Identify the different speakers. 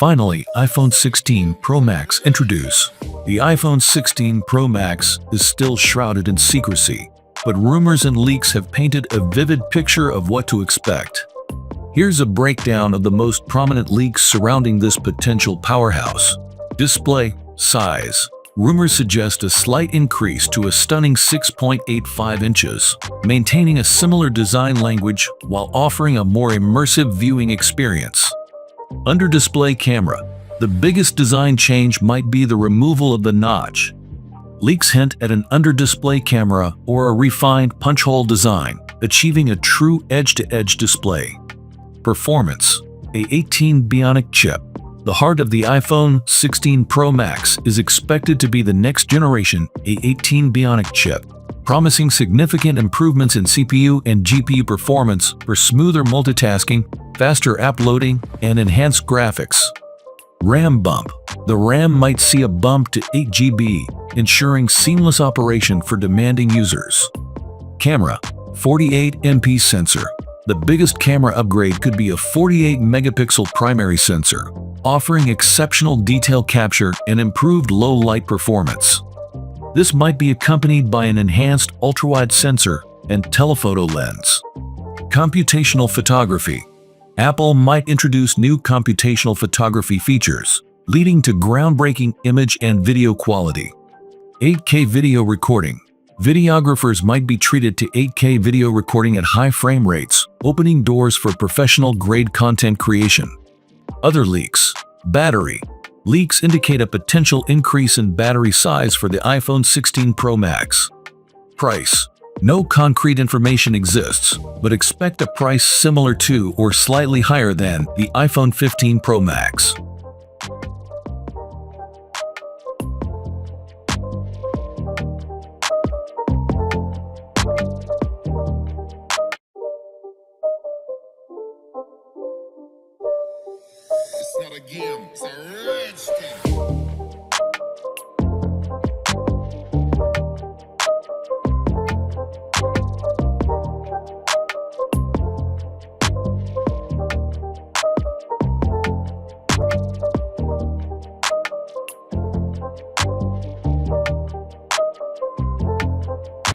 Speaker 1: Finally, iPhone 16 Pro Max introduced. The iPhone 16 Pro Max is still shrouded in secrecy, but rumors and leaks have painted a vivid picture of what to expect. Here's a breakdown of the most prominent leaks surrounding this potential powerhouse. Display size. Rumors suggest a slight increase to a stunning 6.85 inches, maintaining a similar design language while offering a more immersive viewing experience. Under-display camera. The biggest design change might be the removal of the notch. Leaks hint at an under-display camera or a refined punch-hole design, achieving a true edge-to-edge display. Performance. A18 Bionic chip. The heart of the iPhone 16 Pro Max is expected to be the next generation A18 Bionic chip, promising significant improvements in CPU and GPU performance for smoother multitasking, faster app loading, and enhanced graphics. RAM bump. The RAM might see a bump to 8 GB, ensuring seamless operation for demanding users. Camera. 48MP sensor. The biggest camera upgrade could be a 48-megapixel primary sensor, offering exceptional detail capture and improved low-light performance. This might be accompanied by an enhanced ultrawide sensor and telephoto lens. Computational photography. Apple might introduce new computational photography features, leading to groundbreaking image and video quality. 8K video recording. Videographers might be treated to 8K video recording at high frame rates, opening doors for professional-grade content creation. Other leaks. Battery. Leaks indicate a potential increase in battery size for the iPhone 16 Pro Max. Price. No concrete information exists, but expect a price similar to or slightly higher than the iPhone 15 Pro Max.